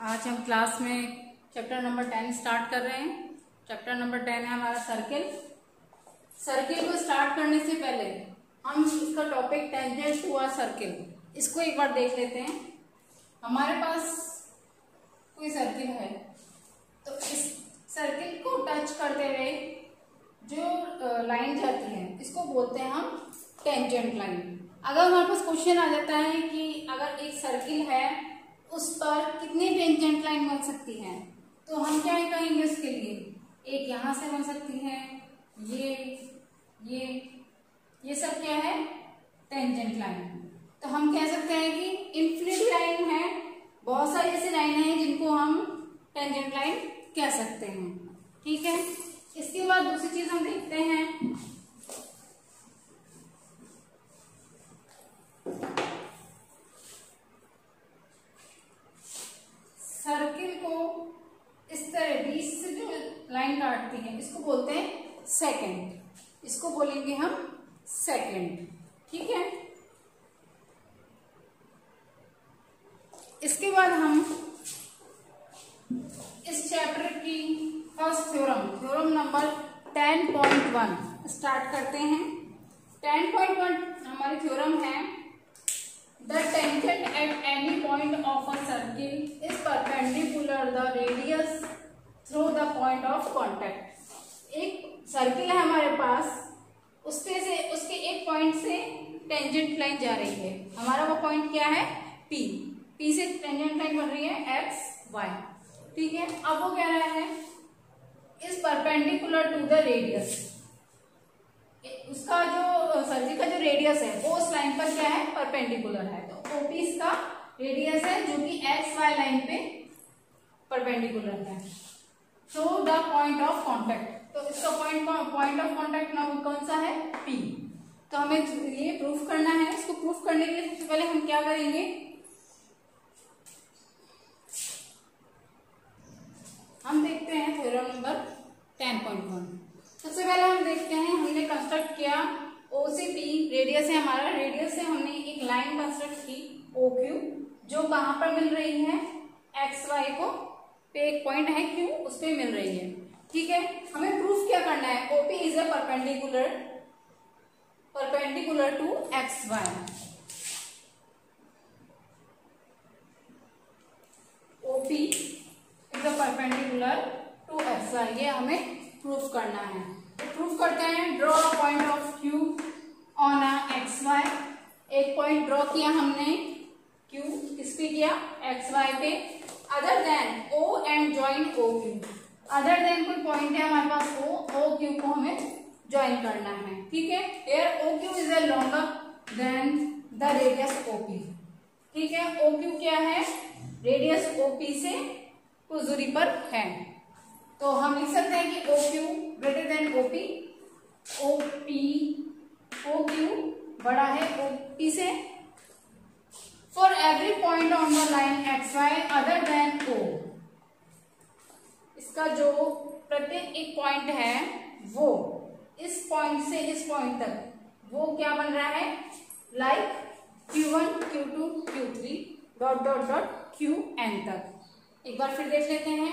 आज हम क्लास में चैप्टर नंबर 10 स्टार्ट कर रहे हैं। चैप्टर नंबर 10 है हमारा सर्किल। सर्किल को स्टार्ट करने से पहले हम इसका topic tangent to a circle, इसको एक बार देख लेते हैं। हमारे पास कोई सर्किल है तो इस सर्किल को टच करते हुए जो लाइन जाती है इसको बोलते हैं हम टेंजेंट लाइन। अगर हमारे पास क्वेश्चन आ जाता है कि अगर एक सर्किल है उस पर कितनी टेंजेंट लाइन बन सकती है, तो हम क्या कहेंगे उसके लिए, एक यहां से बन सकती है, ये सब क्या है, टेंजेंट लाइन। तो हम कह सकते हैं कि इन्फिनिटी लाइन है, बहुत सारी ऐसी लाइन है जिनको हम टेंजेंट लाइन कह सकते हैं। ठीक है, इसके बाद दूसरी चीज हम देखते हैं, सर्किल को इस तरह बीच से जो लाइन काटती है इसको बोलते हैं सेकंड, इसको बोलेंगे हम सेकंड। ठीक है, इसके बाद हम इस चैप्टर की फर्स्ट थ्योरम नंबर 10.1 स्टार्ट करते हैं। 10.1 हमारी थ्योरम है, the tangent at any point of a circle is perpendicular the radius through the point of contact. एक सर्किल है हमारे पास, उससे उसके एक पॉइंट से टेंजेंट लाइन जा रही है। हमारा वो पॉइंट क्या है, पी से टेंजेंट लाइन बन रही है एक्स वाई। ठीक है, अब वो कह रहा है is perpendicular to the radius, उसका जो सर्किल का जो रेडियस है वो उस लाइन पर क्या है, परपेंडिकुलर है। तो ओपी इसका रेडियस है जो कि एक्स वाई लाइन पे परपेंडिकुलर है। So the point of contact, तो इसका पॉइंट ऑफ कॉन्टैक्ट ना कौन सा है, पी। तो हमें ये प्रूफ करना है। इसको प्रूफ करने के लिए सबसे पहले हम क्या करेंगे, हम देखते हैं थ्योरम नंबर 10.1। सबसे पहले हम देखते हैं, हमने कंस्ट्रक्ट किया ओ से पी, रेडियस है हमारा, रेडियस से हमने एक लाइन कंस्ट्रक्ट की ओ क्यू, जो कहां पर मिल रही है, एक्स वाई को पे एक पॉइंट है क्यू, उस पे मिल रही है। ठीक है, हमें प्रूफ क्या करना है, OP is a perpendicular to X Y. OP is a perpendicular to X Y, ये हमें प्रूफ करना है। तो प्रूफ करते हैं, draw a point of Q on a X Y. एक पॉइंट ड्रॉ किया हमने, क्यू किस पे किया, एक्स वाई पे, other than O and join O Q. Other than कोई पॉइंट है हमारे पास ओ क्यू को हमें ज्वाइन करना है। ठीक है, here O Q is a longer than the radius OP. ठीक है, ओ क्यू क्या है, रेडियस ओपी से कुछ दूरी पर है। तो हम लिख सकते हैं कि O Q greater than OP, O Q बड़ा है ओपी से, for every point on the line X Y other than O. इसका जो प्रत्येक एक पॉइंट है वो इस पॉइंट से इस पॉइंट तक वो क्या बन रहा है, like Q1 Q2 Q3 dot dot dot Qn तक। एक बार फिर देख लेते हैं,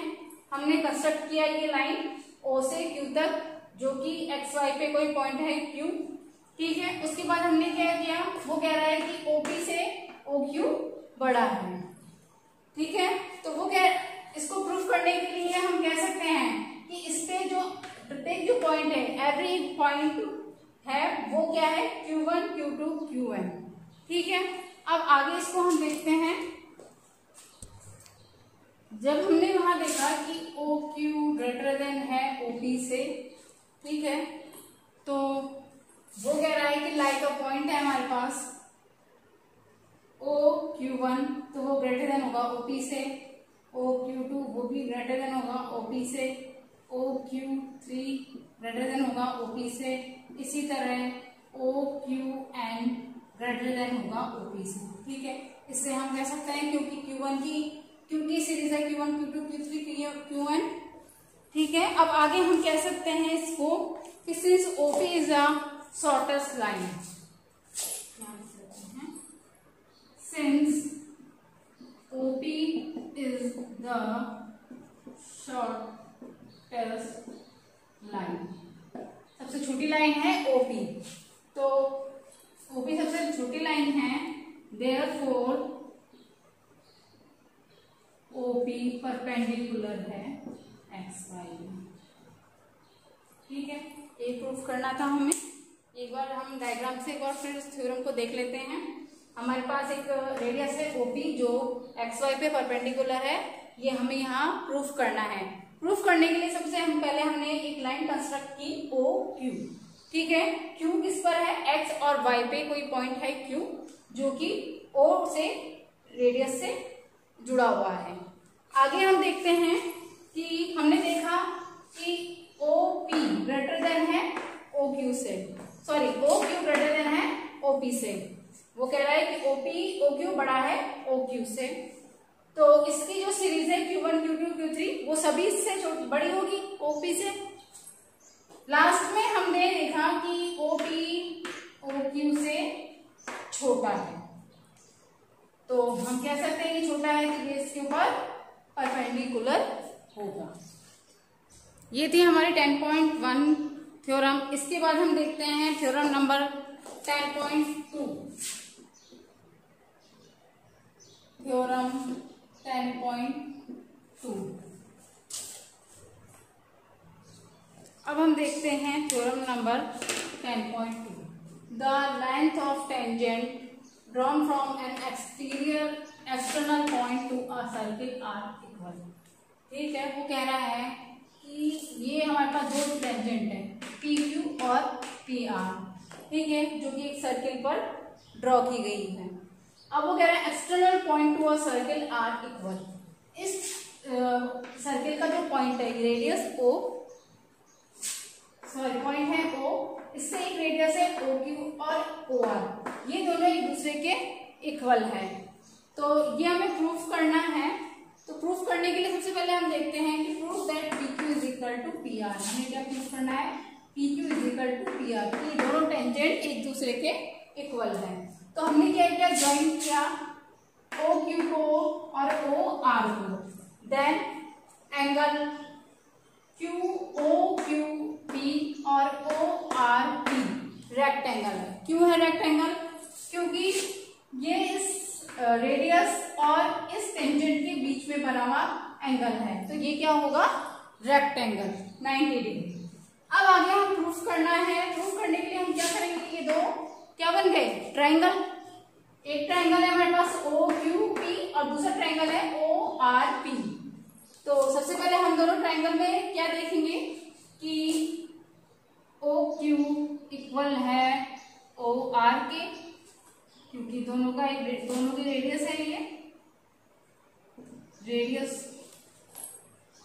हमने कंस्ट्रक्ट किया ये लाइन O से Q तक, जो कि एक्स वाई पे कोई पॉइंट है Q। ठीक है, उसके बाद हमने क्या किया, वो कह रहा है कि OP से OQ बड़ा है। ठीक है, तो वो इसको प्रूफ करने के लिए हम कह सकते हैं कि इस पे जो प्रत्येक जो पॉइंट है, एवरी पॉइंट है वो क्या है, Q1 Q2 Qn। ठीक है, अब आगे इसको हम देखते हैं। जब हमने वहां देखा कि ओ क्यू ग्रेटर देन है ओपी से, ठीक है, तो वो कह रहा है कि लाइक अ पॉइंट है हमारे पास ओ Q1, तो वो ग्रेटर देन होगा ओपी से, ओ Q2 वो भी ग्रेटर देन होगा ओपी से, ओ Q3 ग्रेटर देन होगा ओपी से, इसी तरह ओ Qn ग्रेटर देन होगा ओपी से। ठीक है, इससे हम कह सकते हैं क्योंकि Q1 की Qt सीरीज है, Q1 Q2 Q3 Qn। ठीक है, अब आगे हम कह सकते हैं इसको कि since OP is a shortest line, since OP is the shortest line, सबसे छोटी लाइन है ओपी, तो ओपी सबसे छोटी लाइन है, देयरफॉर ओपी परपेंडिकुलर है एक्स वाई में। ठीक है, ये प्रूफ करना था हमें। एक बार हम डायग्राम से एक बार फिर उस थ्योरम को देख लेते हैं। हमारे पास एक रेडियस है ओपी जो एक्स वाई पे परपेंडिकुलर है, ये हमें यहाँ प्रूफ करना है। प्रूफ करने के लिए सबसे पहले हमने एक लाइन कंस्ट्रक्ट की ओ क्यू। ठीक है, क्यू किस पर है, एक्स और वाई पे कोई पॉइंट है क्यू जो कि ओ से रेडियस से जुड़ा हुआ है। आगे हम देखते हैं कि हमने देखा कि ओ पी ग्रेटर देन है ओ क्यू से, sorry O Q greater than है ओ पी से। वो कह रहा है कि ओ क्यू बड़ा है ओ क्यू से, तो इसकी जो सीरीज है Q1 Q2 Q3 वो सभी इससे बड़ी होगी OP से। लास्ट में हमने देखा कि OP OQ से छोटा है, तो हम कह सकते हैं कि छोटा है तो ये इसके ऊपर परपेंडिकुलर होगा। ये थी हमारी 10.1 थ्योरम। इसके बाद हम देखते हैं थ्योरम नंबर 10.2। थ्योरम 10.2। अब हम देखते हैं theorem number 10.2। The length of tangent drawn from an external point to a circle are equal. ठीक है, वो कह रहा है कि ये हमारे पास दो टेंजेंट है पी क्यू और पी आर, ठीक है, जो कि एक सर्किल पर ड्रॉ की गई है। अब वो कह रहा है external point to a circle are equal. इस सर्किल का जो पॉइंट है रेडियस ओ, सॉरी पॉइंट है ओ, इससे एक रेडियस है ओ क्यू और ओ आर, ये दोनों एक दूसरे के इक्वल है। तो ये हमें प्रूफ करना है। तो प्रूफ करने के लिए सबसे पहले हम देखते हैं कि proof that P Q is equal to P R. हमें क्या प्रूफ करना है, P Q is equal to P R, कि दोनों टेंजेंट एक दूसरे के इक्वल है। तो हमने क्या किया, ज्वाइन किया ओ क्यू को और ओ आर को, then angle Q O Q P और ओ आर पी रेक्टेंगल है। क्यों है रेक्टेंगल, क्योंकि ये इस रेडियस और इस टेंजेंट के बीच में बना हुआ एंगल है, तो ये क्या होगा, रेक्टेंगल 90 डिग्री। अब आगे हम प्रूफ करना है। प्रूफ करने के लिए हम क्या करेंगे, ये दो क्या बन गए, ट्रायंगल। एक ट्रायंगल है हमारे पास ओ क्यू पी और दूसरा ट्रायंगल है ओ आर पी। तो सबसे पहले हम दोनों ट्रायंगल में क्या देखेंगे कि ओ क्यू इक्वल है ओ आर के, क्योंकि दोनों की रेडियस है, ये रेडियस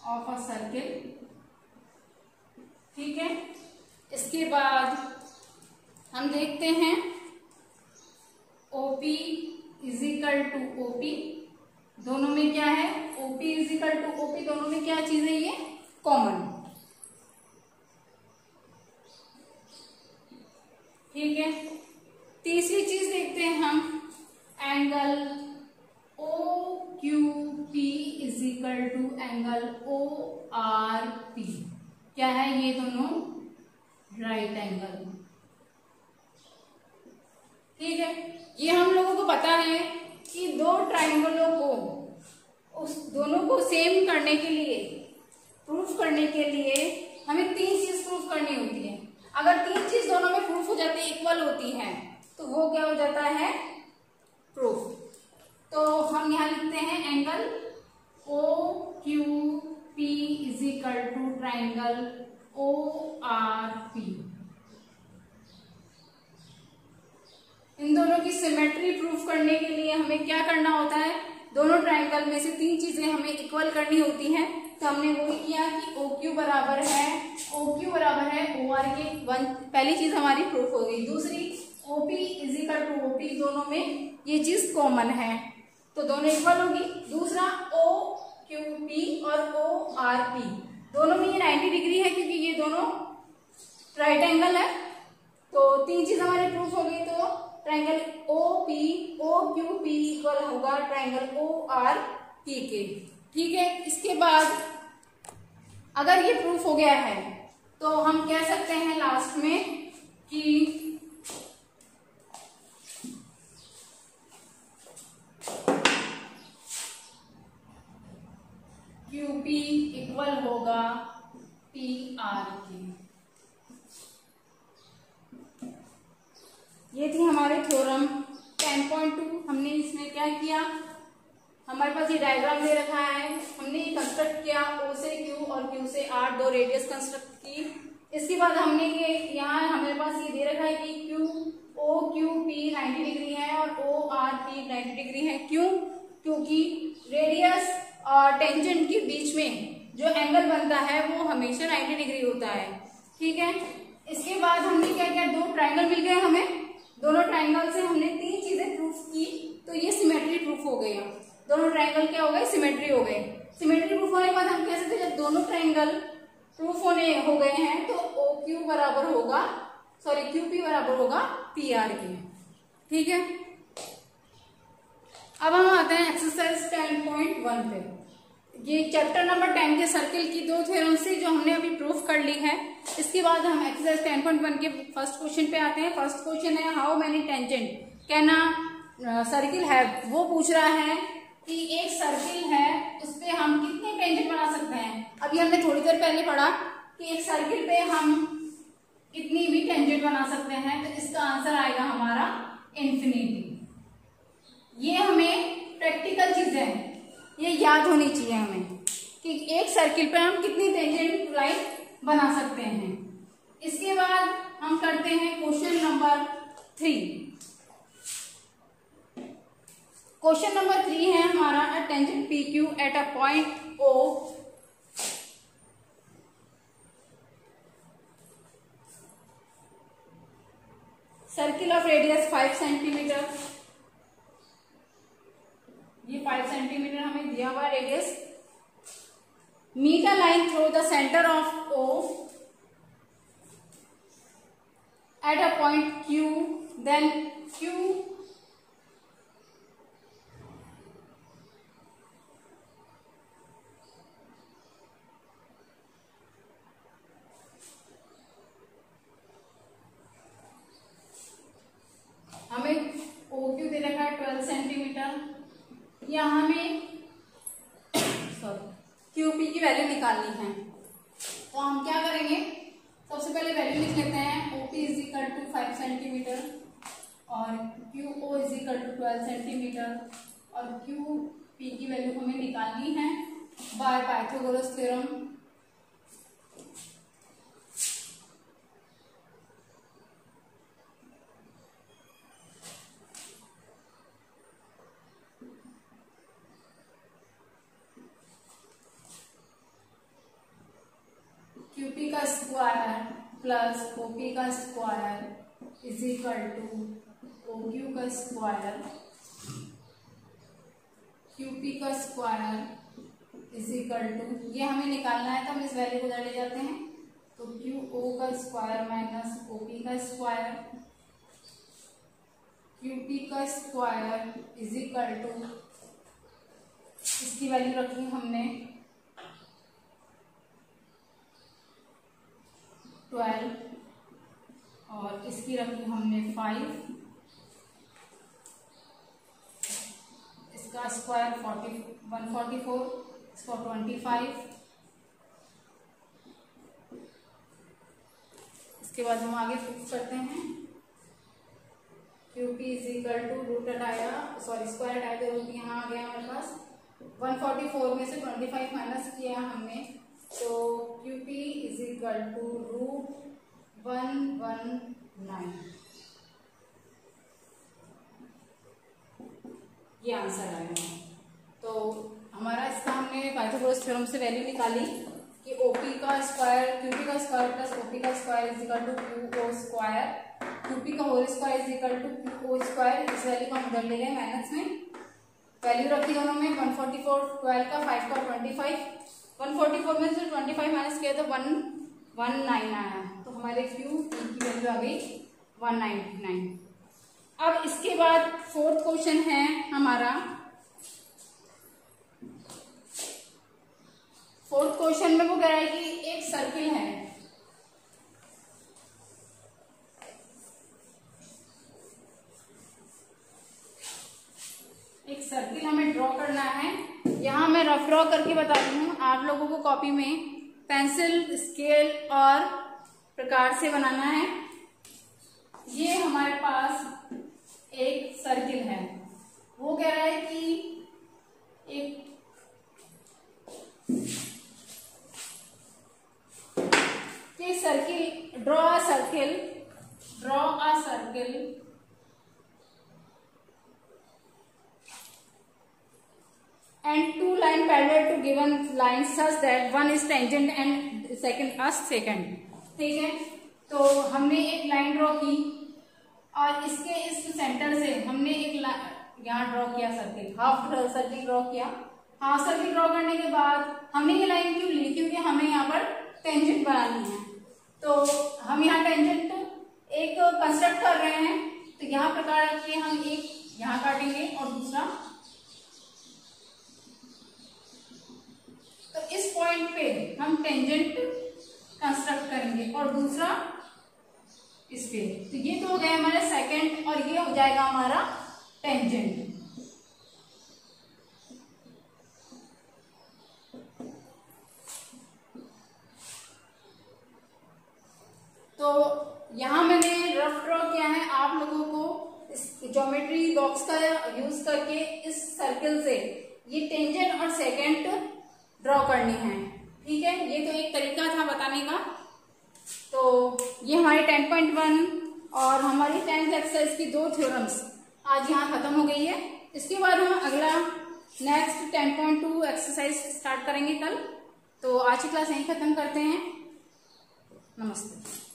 ऑफ अ सर्किल। ठीक है, इसके बाद हम देखते हैं OP is equal to OP, दोनों में क्या है, OP is equal to OP, दोनों में क्या चीज है, ये कॉमन। ठीक है, तीसरी चीज देखते हैं हम, angle OQP is equal to angle ORP। क्या है, ये दोनों राइट एंगल। ठीक है, ये हम लोगों को पता है कि दो ट्रायंगलों को, उस दोनों को सेम करने के लिए, प्रूफ करने के लिए हमें तीन चीज प्रूफ करनी होती है। अगर तीन चीज दोनों में प्रूफ हो जाती है, इक्वल होती है, तो वो क्या हो जाता है, प्रूफ। तो हम यहां लिखते हैं angle OQP is equal to triangle ORP। इन दोनों की सिमेट्री प्रूफ करने के लिए हमें क्या करना होता है, दोनों ट्रायंगल में से तीन चीजें हमें इक्वल करनी होती हैं। तो हमने वो भी किया कि OQ बराबर है OR के, पहली चीज हमारी प्रूफ हो गई। दूसरी OP is equal to OP, दोनों में ये चीज कॉमन है तो दोनों इक्वल होगी। दूसरा OQP और ORP, दोनों में ये 90 डिग्री है क्योंकि ये दोनों राइट एंगल है। तो तीन चीज हमारी प्रूफ हो गई। तो ट्रायंगल OQP इक्वल होगा ट्रायंगल ORP के। ठीक है, इसके बाद अगर ये प्रूफ हो गया है तो हम कह सकते हैं लास्ट में कि QP इक्वल होगा PR के। ये थी हमारे थ्योरम 10.2। हमने इसमें क्या किया, हमारे पास ये डायग्राम दे रखा है, हमने ये कंस्ट्रक्ट किया, O से Q और Q से R दो रेडियस कंस्ट्रक्ट की। इसके बाद हमने ये यहाँ हमारे पास ये दे रखा है कि QOQP 90 डिग्री है और ORP 90 डिग्री है। क्यों? क्योंकि रेडियस और टेंजेंट के बीच में जो एंगल बनता है वो हमेशा 90 डिग्री होता है। ठीक है, इसके बाद हमने क्या किया, दो ट्राइंगल मिल गए हमें, दोनों ट्राइंगल से हमने तीन चीजें प्रूफ की, तो ये सिमेट्री प्रूफ हो गया। दोनों ट्राइंगल क्या हो गए, सिमेट्री हो गए। सिमेट्री प्रूफ होने के बाद हम कह सकते हैं जब दोनों ट्राइंगल प्रूफ हो गए हैं तो OQ बराबर होगा, सॉरी QP बराबर होगा PR के। ठीक है, अब हम आते हैं एक्सरसाइज 10.1 पे। ये चैप्टर नंबर 10 के सर्किल की दो थ्योरम से जो हमने अभी प्रूफ कर ली है। इसके बाद हम एक्सरसाइज 10.1 के फर्स्ट क्वेश्चन पे आते हैं। फर्स्ट क्वेश्चन है how many tangent can a circle have. वो पूछ रहा है कि एक सर्किल है उस पे हम कितने टेंजेंट बना सकते हैं। अभी हमने थोड़ी देर पहले पढ़ा कि एक सर्किल पे हम कितनी भी टेंजेंट बना सकते हैं, तो इसका आंसर आएगा हमारा इन्फिनिटी। ये हमें प्रैक्टिकल चीजें हैं, ये याद होनी चाहिए हमें कि एक सर्किल पे हम कितनी टेंजेंट लाइन बना सकते हैं। इसके बाद हम करते हैं क्वेश्चन नंबर 3। क्वेश्चन नंबर 3 है हमारा a tangent PQ at a point O circle of radius 5 centimetre. ये 5 सेंटीमीटर हमें दिया हुआ radius. Meet a line through the centre of O at a point Q, then Q हमें OQ दे रखा है 12 सेंटीमीटर। यहाँ हमें QP की वैल्यू निकालनी है, तो हम क्या करेंगे, सबसे पहले वैल्यू लिख लेते हैं। OP is equal to 5 centimetre और QO is equal to 12 centimetre और QP की वैल्यू हमें निकालनी है बाय पाइथागोरस थ्योरम। QP का स्क्वायर प्लस OP का square is equal to OQ का स्क्वायर, QP का स्क्वायर इज इक्वल टू, ये हमें निकालना है तो हम इस वैल्यू को उधर ले जाते हैं, तो QO का स्क्वायर माइनस OP का स्क्वायर, QP का स्क्वायर इज इक्वल टू, इसकी वैल्यू रखी हमने 12 और इसकी रखी हमने 5, इसका स्क्वायर 144, इसका 25। इसके बाद हम आगे फिक्स करते हैं। QP is equal to root हटाया, सॉरी स्क्वायर हटाया तो रूट यहाँ आ गया हमारे पास। 144 में से 25 माइनस किया हमने, तो QP is equal to root 119। ये आंसर आएगा। तो हमारा इसका हमने पाइथागोरस थ्योरम से वैल्यू निकाली कि OP का स्क्वायर QP का स्क्वायर प्लस OP का square is equal to QO square, QP का whole square is equal to QO square. इस वैल्यू को हम उधर ले गए माइनस में, वैल्यू रखी दोनों में 144, 12 का 5 का 25, 144 में से 25 माइनस किया तो 119 आया, तो हमारे QP की वैल्यू आ गई 199। अब इसके बाद फोर्थ क्वेश्चन है हमारा फोर्थ क्वेश्चन में वो कह रहा है कि एक सर्किल है, एक सर्किल हमें ड्रॉ करना है। यहाँ मैं रफ ड्रॉ करके बता रही हूँ, आप लोगों को कॉपी में पेंसिल, स्केल और प्रकार से बनाना है। ये हमारे पास एक सर्किल है, वो कह रहा है कि एक circle, draw a circle and two line parallel to given line such that one is tangent and second। ठीक है, तो हमने एक लाइन ड्रॉ की और इसके इस सेंटर से हमने एक यहाँ ड्रॉ किया सर्किल, हाफ सर्किल ड्रॉ किया। हाफ सर्किल ड्रॉ करने के बाद हमने ये लाइन क्यों ली, क्योंकि हमें यहाँ पर टेंजेंट बनानी है। तो हम यहाँ टेंजेंट एक कंस्ट्रक्ट कर रहे हैं, तो यहाँ प्रकार के हम एक यहाँ काटेंगे और दूसरा, तो इस पॉइंट पे हम टेंजेंट कंस्ट्रक्ट करेंगे और दूसरा इस पे। तो ये तो हो गया हमारा सेकंड और ये हो जाएगा हमारा टेंजेंट। तो यहां मैंने रफ ड्रॉ किया है, आप लोगों को इस ज्योमेट्री बॉक्स का यूज करके इस सर्किल से ये टेंजेंट और सेकंड ड्रॉ करनी है। ठीक है, ये तो एक तरीका था बताने का। तो ये हमारी 10.1 और हमारी 10th एक्सरसाइज की 2 थ्योरम्स आज यहाँ खत्म हो गई है। इसके बाद हम अगला नेक्स्ट 10.2 एक्सरसाइज स्टार्ट करेंगे कल। तो आज की क्लास यहीं खत्म करते हैं। नमस्ते।